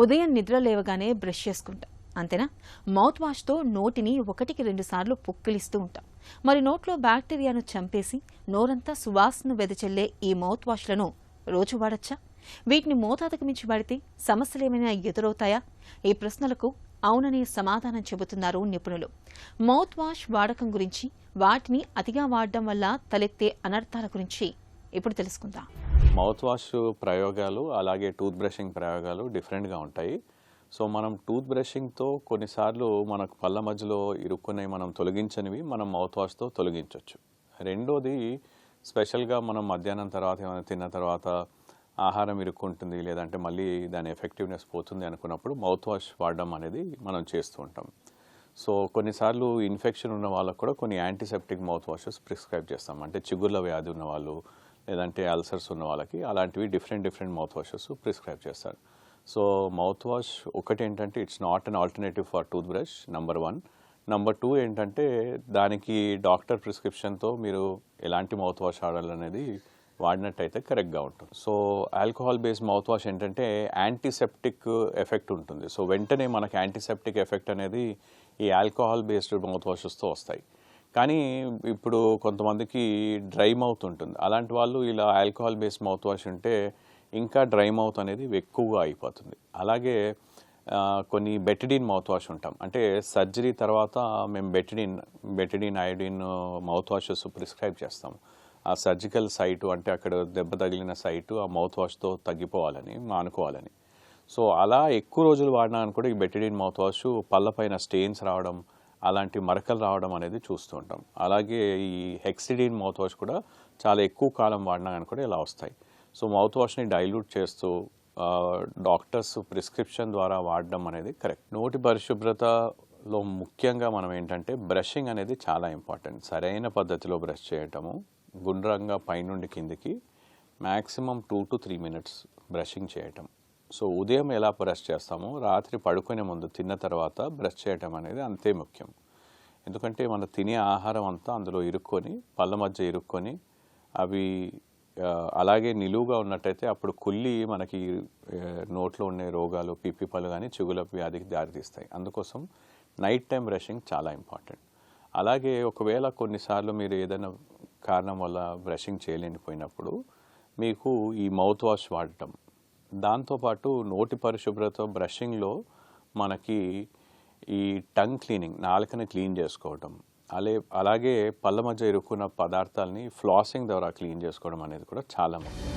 ఉదయం నిద్ర లేవగానే బ్రష్ చేసుకుంటాం అంతేనా? మౌత్ వాష్తో నోటిని 1-2 సార్లు పుక్కిలిస్తూ ఉంటాం. మరి నోట్లో బ్యాక్టీరియాను చంపేసి నోరంతా సువాసన వెదజల్లే ఈ మౌత్ వాష్లను రోజు వాడచ్చా? వీటిని మోతాదుకు మించి వాడితే సమస్యలేమైనా ఎదురవుతాయా? ఈ ప్రశ్నలకు అవుననే సమాధానం చెబుతున్నారు నిపుణులు. మౌత్ వాష్ వాడకం గురించి, వాటిని అతిగా వాడడం వల్ల తలెత్తే అనర్థాల గురించి ఇప్పుడు తెలుసుకుందాం. మౌత్ వాష్ ప్రయోగాలు అలాగే టూత్ బ్రషింగ్ ప్రయోగాలు డిఫరెంట్గా ఉంటాయి. సో మనం టూత్ బ్రషింగ్తో కొన్నిసార్లు మనకు పళ్ళ మధ్యలో ఇరుక్కునే మనం తొలగించనివి మనం మౌత్ వాష్తో తొలగించవచ్చు. రెండోది, స్పెషల్గా మనం మధ్యాహ్నం తర్వాత ఏమైనా తిన్న తర్వాత ఆహారం ఇరుక్కుంటుంది లేదంటే మళ్ళీ దాని ఎఫెక్టివ్నెస్ పోతుంది అనుకున్నప్పుడు మౌత్ వాష్ వాడడం అనేది మనం చేస్తూ ఉంటాం. సో కొన్నిసార్లు ఇన్ఫెక్షన్ ఉన్న వాళ్ళకు కూడా కొన్ని యాంటీసెప్టిక్ మౌత్ వాషెస్ ప్రిస్క్రైబ్ చేస్తాం. అంటే చిగుర్ల వ్యాధి ఉన్న వాళ్ళు లేదంటే అల్సర్స్ ఉన్న వాళ్ళకి అలాంటివి డిఫరెంట్ మౌత్ వాషెస్ ప్రిస్క్రైబ్ చేస్తారు. సో మౌత్ వాష్ ఒకటి ఏంటంటే it's not an alternative for tooth brush, number 1. Number 2 ఏంటంటే దానికి డాక్టర్ ప్రిస్క్రిప్షన్తో మీరు ఎలాంటి మౌత్ వాష్ వాడాలనేది వాడినట్టయితే కరెక్ట్గా ఉంటుంది. So alcohol based mouth wash ఏంటంటే యాంటీసెప్టిక్ ఎఫెక్ట్ ఉంటుంది. సో వెంటనే మనకి యాంటీసెప్టిక్ ఎఫెక్ట్ అనేది ఈ ఆల్కహాల్ బేస్డ్ మౌత్ వాషెస్తో వస్తాయి. కానీ ఇప్పుడు కొంతమందికి డ్రై మౌత్ ఉంటుంది. అలాంటి వాళ్ళు ఇలా ఆల్కహాల్ బేస్డ్ మౌత్ వాష్ ఉంటే ఇంకా డ్రై మౌత్ అనేది ఎక్కువగా అయిపోతుంది. అలాగే కొన్ని బెటడీన్ మౌత్ వాష్ ఉంటాం. అంటే సర్జరీ తర్వాత మేము బెటడీన్ అయోడిన్ మౌత్ వాషెస్ ప్రిస్క్రైబ్ చేస్తాము. ఆ సర్జికల్ సైటు అంటే అక్కడ దెబ్బ తగిలిన సైటు ఆ మౌత్ వాష్తో తగ్గిపోవాలని, మానుకోవాలని. సో అలా ఎక్కువ రోజులు వాడినా కూడా ఈ బెటడీన్ మౌత్ వాష్ పళ్ళపైన స్టెయిన్స్ రావడం, అలాంటి మరకలు రావడం అనేది చూస్తూ ఉంటాం. అలాగే ఈ హెక్సిడిన్ మౌత్ వాష్ కూడా చాలా ఎక్కువ కాలం వాడినా కానీ కూడా ఇలా వస్తాయి. సో మౌత్ వాష్ని డైల్యూట్ చేస్తూ డాక్టర్స్ ప్రిస్క్రిప్షన్ ద్వారా వాడడం అనేది కరెక్ట్. నోటి పరిశుభ్రతలో ముఖ్యంగా మనం ఏంటంటే బ్రషింగ్ అనేది చాలా ఇంపార్టెంట్. సరైన పద్ధతిలో బ్రష్ చేయటము, గుండ్రంగా పైనుండి కిందికి మ్యాక్సిమం 2 to 3 minutes బ్రషింగ్ చేయటం. సో ఉదయం ఎలా బ్రష్ చేస్తామో రాత్రి పడుకునే ముందు తిన్న తర్వాత బ్రష్ చేయటం అనేది అంతే ముఖ్యం. ఎందుకంటే మన తినే ఆహారం అంతా అందులో ఇరుక్కొని పళ్ళ మధ్య ఇరుక్కొని అవి అలాగే నిలువుగా ఉన్నట్టయితే అప్పుడు కుళ్ళి మనకి నోట్లో ఉండే రోగాలు, పిప్పి పళ్ళు కానీ చిగుల వ్యాధికి దారితీస్తాయి. అందుకోసం నైట్ టైం బ్రషింగ్ చాలా ఇంపార్టెంట్. అలాగే ఒకవేళ కొన్నిసార్లు మీరు ఏదైనా కారణం వల్ల బ్రషింగ్ చేయలేకపోయినప్పుడు మీకు ఈ మౌత్ వాష్ వాడటం, దాంతోపాటు నోటి పరిశుభ్రత బ్రషింగ్లో మనకి ఈ టంగ్ క్లీనింగ్, నాలుకని క్లీన్ చేసుకోవటం, అలాగే పళ్ళ మధ్య ఇరుక్కున్న పదార్థాలని ఫ్లాసింగ్ ద్వారా క్లీన్ చేసుకోవడం అనేది కూడా చాలా ముఖ్యం.